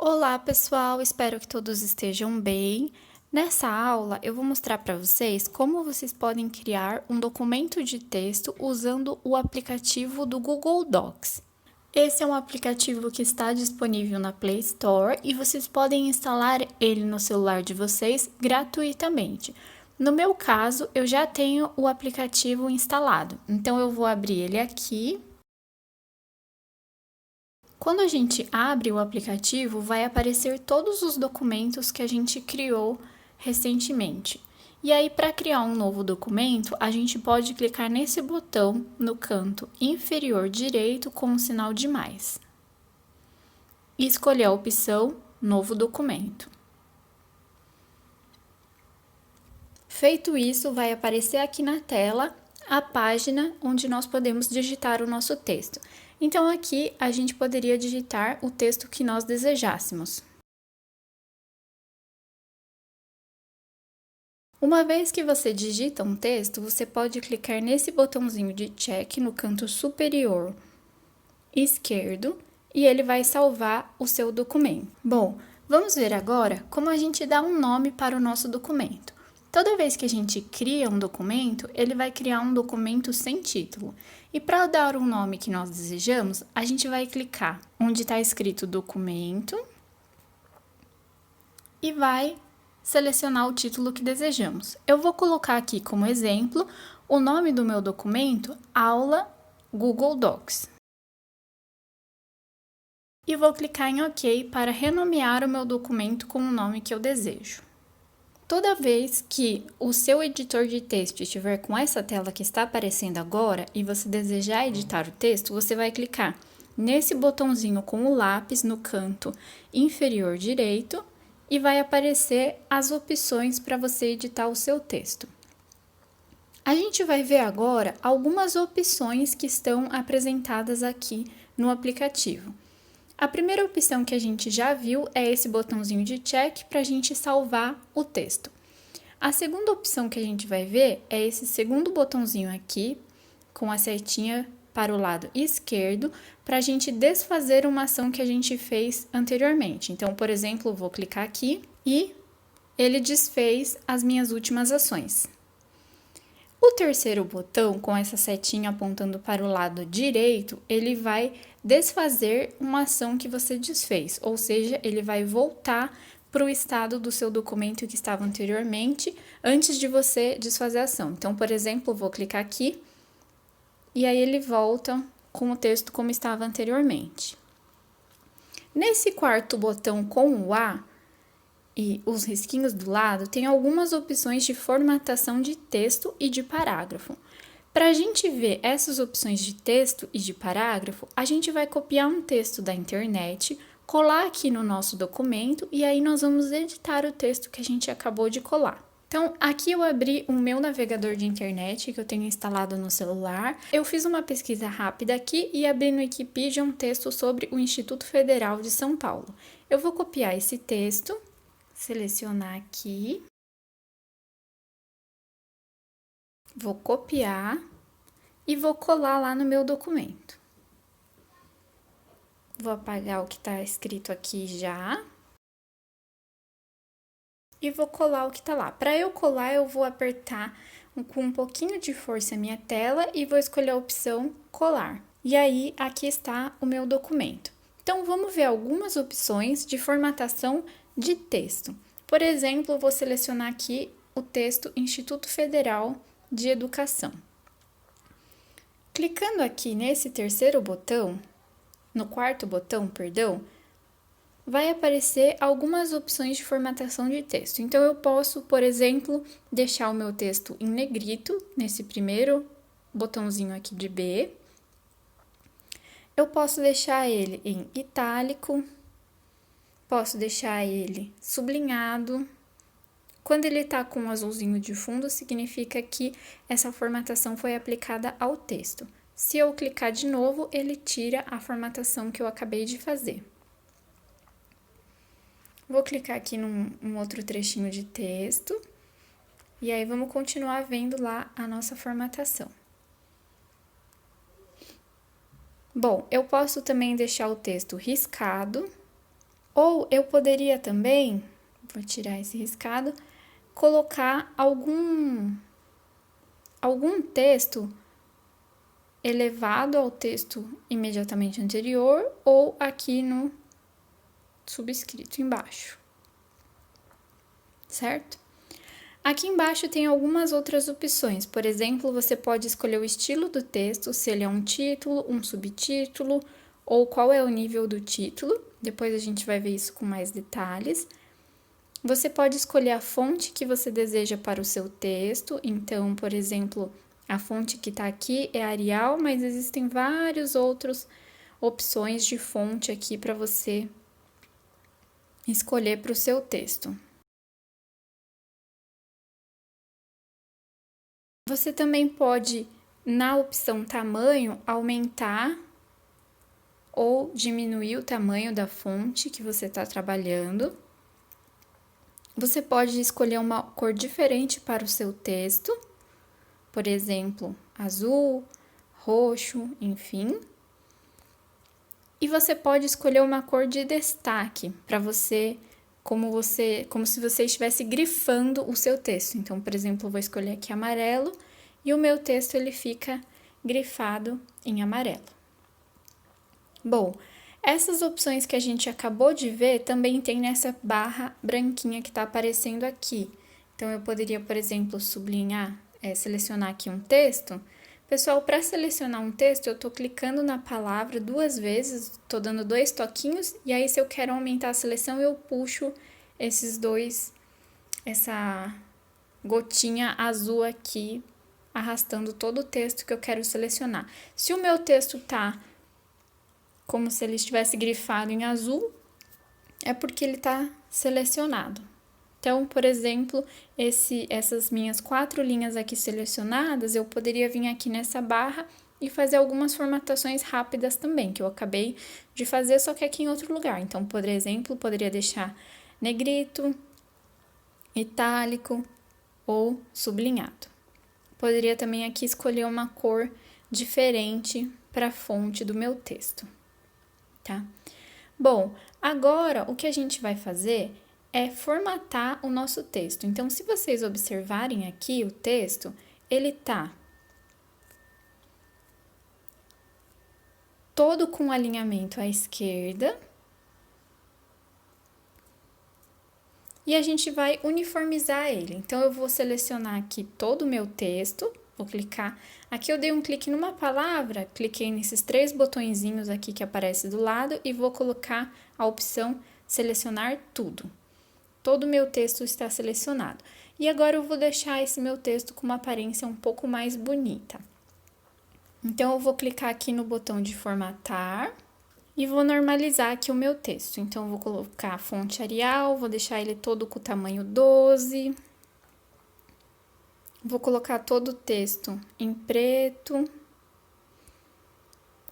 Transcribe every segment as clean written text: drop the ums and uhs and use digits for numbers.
Olá, pessoal! Espero que todos estejam bem. Nessa aula, eu vou mostrar para vocês como vocês podem criar um documento de texto usando o aplicativo do Google Docs. Esse é um aplicativo que está disponível na Play Store e vocês podem instalar ele no celular de vocês gratuitamente. No meu caso, eu já tenho o aplicativo instalado, então eu vou abrir ele aqui. Quando a gente abre o aplicativo, vai aparecer todos os documentos que a gente criou recentemente. E aí, para criar um novo documento, a gente pode clicar nesse botão no canto inferior direito com o sinal de mais e escolher a opção Novo Documento. Feito isso, vai aparecer aqui na tela a página onde nós podemos digitar o nosso texto. Então, aqui a gente poderia digitar o texto que nós desejássemos. Uma vez que você digita um texto, você pode clicar nesse botãozinho de check no canto superior esquerdo e ele vai salvar o seu documento. Bom, vamos ver agora como a gente dá um nome para o nosso documento. Toda vez que a gente cria um documento, ele vai criar um documento sem título. E para dar um nome que nós desejamos, a gente vai clicar onde está escrito documento e vai selecionar o título que desejamos. Eu vou colocar aqui como exemplo o nome do meu documento, Aula Google Docs. E vou clicar em OK para renomear o meu documento com o nome que eu desejo. Toda vez que o seu editor de texto estiver com essa tela que está aparecendo agora e você desejar editar o texto, você vai clicar nesse botãozinho com o lápis no canto inferior direito e vai aparecer as opções para você editar o seu texto. A gente vai ver agora algumas opções que estão apresentadas aqui no aplicativo. A primeira opção que a gente já viu é esse botãozinho de check para a gente salvar o texto. A segunda opção que a gente vai ver é esse segundo botãozinho aqui, com a setinha para o lado esquerdo, para a gente desfazer uma ação que a gente fez anteriormente. Então, por exemplo, vou clicar aqui e ele desfez as minhas últimas ações. O terceiro botão, com essa setinha apontando para o lado direito, ele vai desfazer uma ação que você desfez, ou seja, ele vai voltar para o estado do seu documento que estava anteriormente, antes de você desfazer a ação. Então, por exemplo, vou clicar aqui e aí ele volta com o texto como estava anteriormente. Nesse quarto botão com o A, e os risquinhos do lado, tem algumas opções de formatação de texto e de parágrafo. Para a gente ver essas opções de texto e de parágrafo, a gente vai copiar um texto da internet, colar aqui no nosso documento e aí nós vamos editar o texto que a gente acabou de colar. Então, aqui eu abri o meu navegador de internet que eu tenho instalado no celular. Eu fiz uma pesquisa rápida aqui e abri no Wikipedia um texto sobre o Instituto Federal de São Paulo. Eu vou copiar esse texto, selecionar aqui, vou copiar e vou colar lá no meu documento. Vou apagar o que está escrito aqui já. E vou colar o que está lá. Para eu colar, eu vou apertar com um pouquinho de força a minha tela e vou escolher a opção colar. E aí, aqui está o meu documento. Então, vamos ver algumas opções de formatação de texto. Por exemplo, eu vou selecionar aqui o texto Instituto Federal de Educação. Clicando aqui nesse terceiro botão, no quarto botão, perdão, vai aparecer algumas opções de formatação de texto. Então, eu posso, por exemplo, deixar o meu texto em negrito, nesse primeiro botãozinho aqui de B. Eu posso deixar ele em itálico, posso deixar ele sublinhado. Quando ele está com um azulzinho de fundo, significa que essa formatação foi aplicada ao texto. Se eu clicar de novo, ele tira a formatação que eu acabei de fazer. Vou clicar aqui num outro trechinho de texto. E aí, vamos continuar vendo lá a nossa formatação. Bom, eu posso também deixar o texto riscado. Ou eu poderia também, vou tirar esse riscado, colocar algum texto elevado ao texto imediatamente anterior ou aqui no subscrito embaixo, certo? Aqui embaixo tem algumas outras opções, por exemplo, você pode escolher o estilo do texto, se ele é um título, um subtítulo, ou qual é o nível do título, depois a gente vai ver isso com mais detalhes. Você pode escolher a fonte que você deseja para o seu texto, então, por exemplo, a fonte que está aqui é Arial, mas existem várias outras opções de fonte aqui para você escolher para o seu texto. Você também pode, na opção tamanho, aumentar ou diminuir o tamanho da fonte que você está trabalhando. Você pode escolher uma cor diferente para o seu texto, por exemplo, azul, roxo, enfim. E você pode escolher uma cor de destaque para você, como se você estivesse grifando o seu texto. Então, por exemplo, eu vou escolher aqui amarelo e o meu texto ele fica grifado em amarelo. Bom, essas opções que a gente acabou de ver também tem nessa barra branquinha que está aparecendo aqui. Então, eu poderia, por exemplo, sublinhar, selecionar aqui um texto. Pessoal, para selecionar um texto, eu estou clicando na palavra 2 vezes, estou dando 2 toquinhos, e aí se eu quero aumentar a seleção, eu puxo essa gotinha azul aqui, arrastando todo o texto que eu quero selecionar. Se o meu texto tá como se ele estivesse grifado em azul, é porque ele está selecionado. Então, por exemplo, essas minhas 4 linhas aqui selecionadas, eu poderia vir aqui nessa barra e fazer algumas formatações rápidas também, que eu acabei de fazer, só que aqui em outro lugar. Então, por exemplo, poderia deixar negrito, itálico ou sublinhado. Poderia também aqui escolher uma cor diferente para a fonte do meu texto, tá? Bom, agora o que a gente vai fazer é formatar o nosso texto. Então, se vocês observarem aqui o texto, ele tá todo com alinhamento à esquerda. E a gente vai uniformizar ele. Então, eu vou selecionar aqui todo o meu texto, vou clicar. Aqui eu dei um clique numa palavra, cliquei nesses 3 botõezinhos aqui que aparece do lado e vou colocar a opção selecionar tudo. Todo o meu texto está selecionado. E agora eu vou deixar esse meu texto com uma aparência um pouco mais bonita. Então, eu vou clicar aqui no botão de formatar e vou normalizar aqui o meu texto. Então, eu vou colocar a fonte Arial, vou deixar ele todo com o tamanho 12. Vou colocar todo o texto em preto,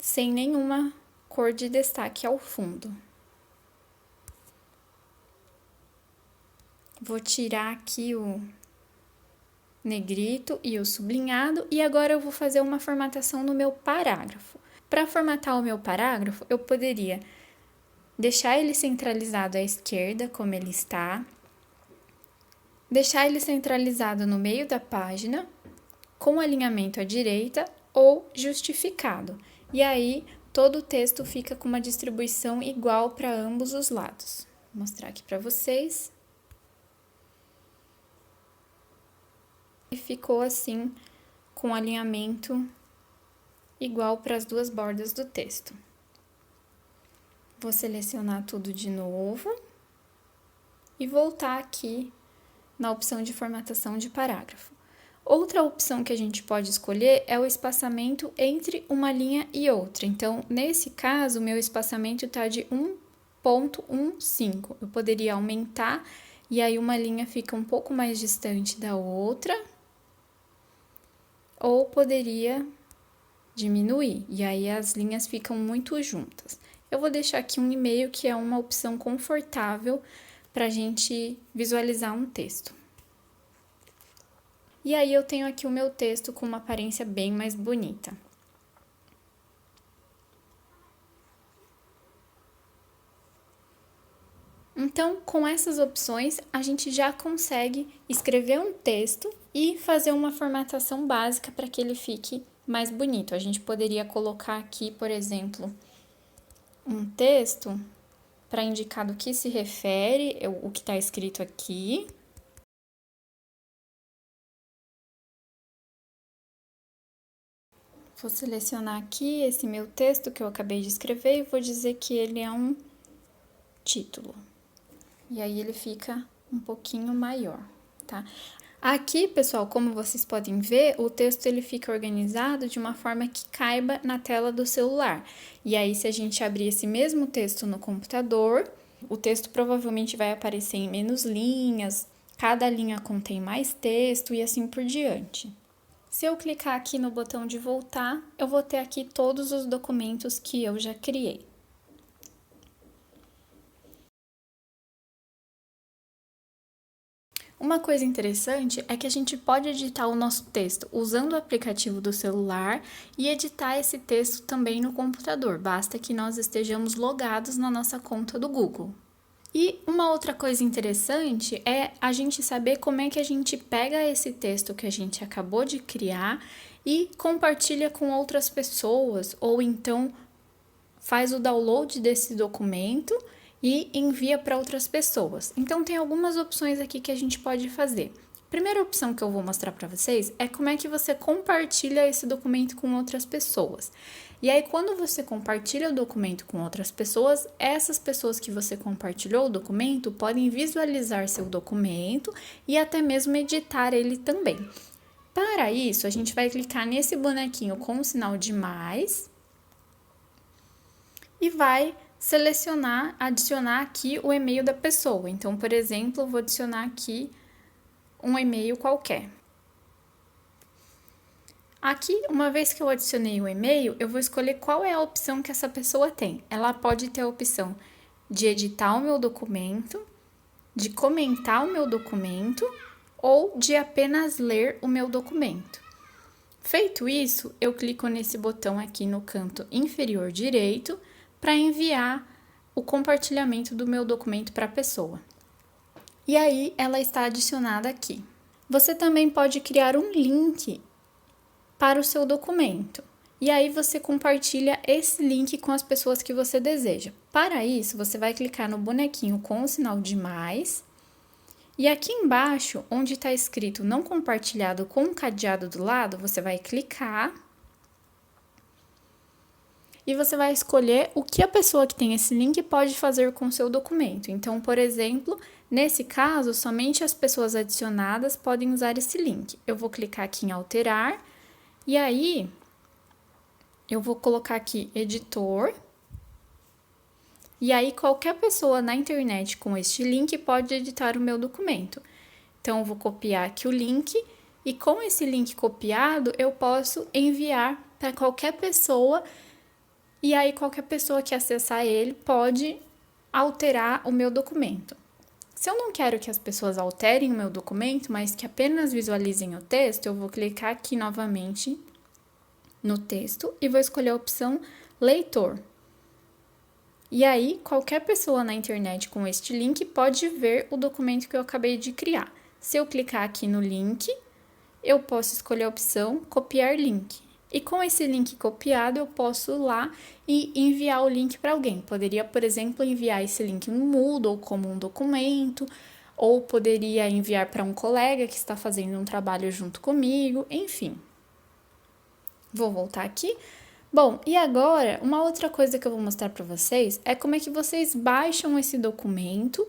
sem nenhuma cor de destaque ao fundo. Vou tirar aqui o negrito e o sublinhado e agora eu vou fazer uma formatação no meu parágrafo. Para formatar o meu parágrafo, eu poderia deixar ele centralizado à esquerda, como ele está, deixar ele centralizado no meio da página, com alinhamento à direita ou justificado. E aí, todo o texto fica com uma distribuição igual para ambos os lados. Vou mostrar aqui para vocês. E ficou assim, com alinhamento igual para as 2 bordas do texto. Vou selecionar tudo de novo e voltar aqui na opção de formatação de parágrafo. Outra opção que a gente pode escolher é o espaçamento entre uma linha e outra. Então, nesse caso, o meu espaçamento está de 1,15. Eu poderia aumentar e aí uma linha fica um pouco mais distante da outra. Ou poderia diminuir, e aí as linhas ficam muito juntas. Eu vou deixar aqui 1,5, que é uma opção confortável para a gente visualizar um texto. E aí, eu tenho aqui o meu texto com uma aparência bem mais bonita. Então, com essas opções, a gente já consegue escrever um texto e fazer uma formatação básica para que ele fique mais bonito. A gente poderia colocar aqui, por exemplo, um texto para indicar do que se refere, o que está escrito aqui. Vou selecionar aqui esse meu texto que eu acabei de escrever e vou dizer que ele é um título. E aí ele fica um pouquinho maior, tá? Aqui, pessoal, como vocês podem ver, o texto ele fica organizado de uma forma que caiba na tela do celular. E aí, se a gente abrir esse mesmo texto no computador, o texto provavelmente vai aparecer em menos linhas, cada linha contém mais texto e assim por diante. Se eu clicar aqui no botão de voltar, eu vou ter aqui todos os documentos que eu já criei. Uma coisa interessante é que a gente pode editar o nosso texto usando o aplicativo do celular e editar esse texto também no computador, basta que nós estejamos logados na nossa conta do Google. E uma outra coisa interessante é a gente saber como é que a gente pega esse texto que a gente acabou de criar e compartilha com outras pessoas, ou então faz o download desse documento e envia para outras pessoas. Então, tem algumas opções aqui que a gente pode fazer. A primeira opção que eu vou mostrar para vocês é como é que você compartilha esse documento com outras pessoas. E aí, quando você compartilha o documento com outras pessoas, essas pessoas que você compartilhou o documento podem visualizar seu documento e até mesmo editar ele também. Para isso, a gente vai clicar nesse bonequinho com o sinal de mais e vai adicionar aqui o e-mail da pessoa. Então, por exemplo, eu vou adicionar aqui um e-mail qualquer. Aqui, uma vez que eu adicionei o e-mail, eu vou escolher qual é a opção que essa pessoa tem. Ela pode ter a opção de editar o meu documento, de comentar o meu documento ou de apenas ler o meu documento. Feito isso, eu clico nesse botão aqui no canto inferior direito para enviar o compartilhamento do meu documento para a pessoa. E aí, ela está adicionada aqui. Você também pode criar um link para o seu documento. E aí, você compartilha esse link com as pessoas que você deseja. Para isso, você vai clicar no bonequinho com o sinal de mais. E aqui embaixo, onde está escrito não compartilhado com um cadeado do lado, você vai clicar e você vai escolher o que a pessoa que tem esse link pode fazer com o seu documento. Então, por exemplo, nesse caso, somente as pessoas adicionadas podem usar esse link. Eu vou clicar aqui em alterar e aí eu vou colocar aqui editor. E aí, qualquer pessoa na internet com este link pode editar o meu documento. Então, eu vou copiar aqui o link e com esse link copiado, eu posso enviar para qualquer pessoa. E aí, qualquer pessoa que acessar ele pode alterar o meu documento. Se eu não quero que as pessoas alterem o meu documento, mas que apenas visualizem o texto, eu vou clicar aqui novamente no texto e vou escolher a opção leitor. E aí, qualquer pessoa na internet com este link pode ver o documento que eu acabei de criar. Se eu clicar aqui no link, eu posso escolher a opção copiar link. E com esse link copiado, eu posso ir lá e enviar o link para alguém. Poderia, por exemplo, enviar esse link no Moodle como um documento, ou poderia enviar para um colega que está fazendo um trabalho junto comigo, enfim. Vou voltar aqui. Bom, e agora, uma outra coisa que eu vou mostrar para vocês é como é que vocês baixam esse documento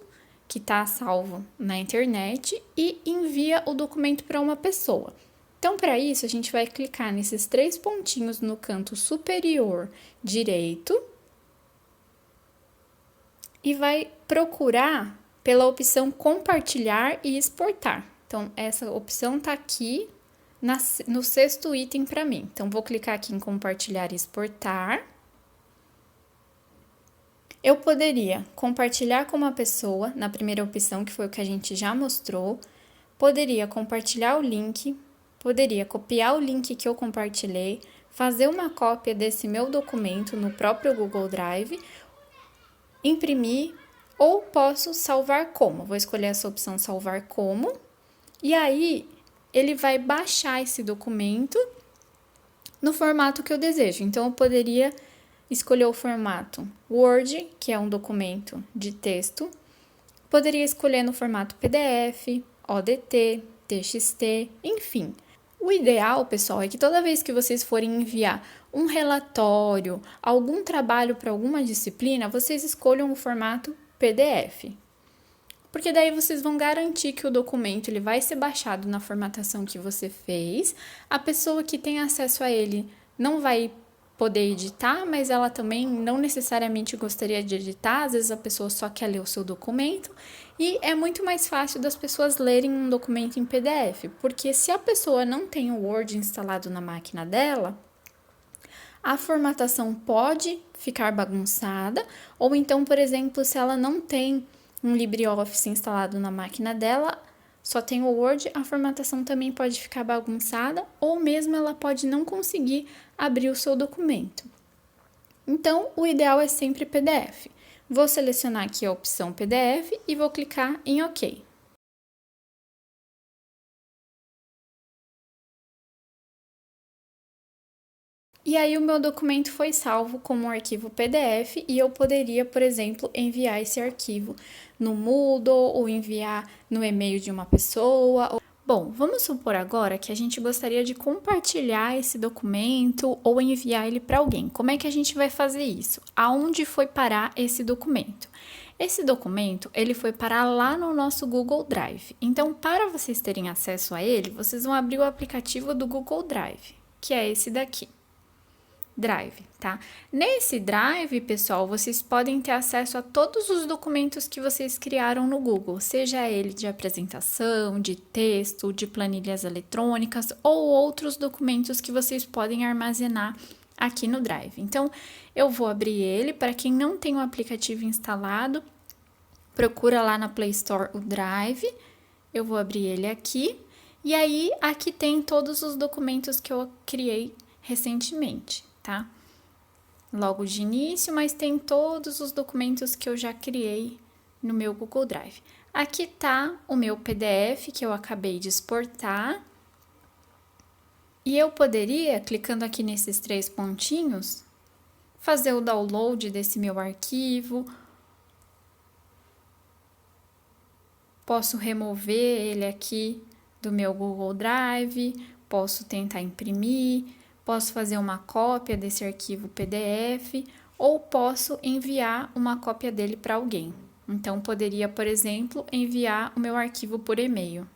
que está salvo na internet e envia o documento para uma pessoa. Então, para isso, a gente vai clicar nesses 3 pontinhos no canto superior direito e vai procurar pela opção compartilhar e exportar. Então, essa opção está aqui no 6º item para mim. Então, vou clicar aqui em compartilhar e exportar. Eu poderia compartilhar com uma pessoa, na primeira opção, que foi o que a gente já mostrou. Poderia compartilhar o link. Poderia copiar o link que eu compartilhei, fazer uma cópia desse meu documento no próprio Google Drive, imprimir ou posso salvar como. Vou escolher essa opção salvar como, e aí ele vai baixar esse documento no formato que eu desejo. Então, eu poderia escolher o formato Word, que é um documento de texto. Poderia escolher no formato PDF, ODT, TXT, enfim. O ideal, pessoal, é que toda vez que vocês forem enviar um relatório, algum trabalho para alguma disciplina, vocês escolham o formato PDF. Porque daí vocês vão garantir que o documento ele vai ser baixado na formatação que você fez. A pessoa que tem acesso a ele não vai poder editar, mas ela também não necessariamente gostaria de editar. Às vezes a pessoa só quer ler o seu documento. E é muito mais fácil das pessoas lerem um documento em PDF, porque se a pessoa não tem o Word instalado na máquina dela, a formatação pode ficar bagunçada, ou então, por exemplo, se ela não tem um LibreOffice instalado na máquina dela, só tem o Word, a formatação também pode ficar bagunçada, ou mesmo ela pode não conseguir abrir o seu documento. Então, o ideal é sempre PDF. Vou selecionar aqui a opção PDF e vou clicar em OK. E aí o meu documento foi salvo como um arquivo PDF e eu poderia, por exemplo, enviar esse arquivo no Moodle ou enviar no e-mail de uma pessoa. Bom, vamos supor agora que a gente gostaria de compartilhar esse documento ou enviar ele para alguém. Como é que a gente vai fazer isso? Aonde foi parar esse documento? Esse documento, ele foi parar lá no nosso Google Drive. Então, para vocês terem acesso a ele, vocês vão abrir o aplicativo do Google Drive, que é esse daqui. Drive, tá? Nesse Drive, pessoal, vocês podem ter acesso a todos os documentos que vocês criaram no Google, seja ele de apresentação, de texto, de planilhas eletrônicas ou outros documentos que vocês podem armazenar aqui no Drive. Então, eu vou abrir ele. Para quem não tem o aplicativo instalado, procura lá na Play Store o Drive. Eu vou abrir ele aqui. E aí, aqui tem todos os documentos que eu criei recentemente, tá? Logo de início, mas tem todos os documentos que eu já criei no meu Google Drive. Aqui tá o meu PDF que eu acabei de exportar. E eu poderia, clicando aqui nesses 3 pontinhos, fazer o download desse meu arquivo. Posso remover ele aqui do meu Google Drive, posso tentar imprimir, posso fazer uma cópia desse arquivo PDF ou posso enviar uma cópia dele para alguém. Então, poderia, por exemplo, enviar o meu arquivo por e-mail.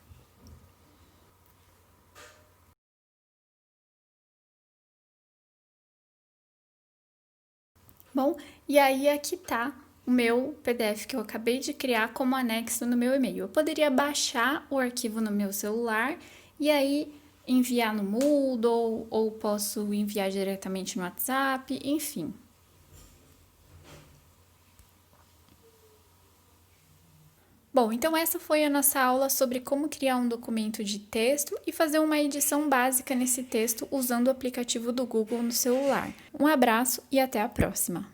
Bom, e aí aqui tá o meu PDF que eu acabei de criar como anexo no meu e-mail. Eu poderia baixar o arquivo no meu celular e aí enviar no Moodle ou posso enviar diretamente no WhatsApp, enfim. Bom, então essa foi a nossa aula sobre como criar um documento de texto e fazer uma edição básica nesse texto usando o aplicativo do Google no celular. Um abraço e até a próxima!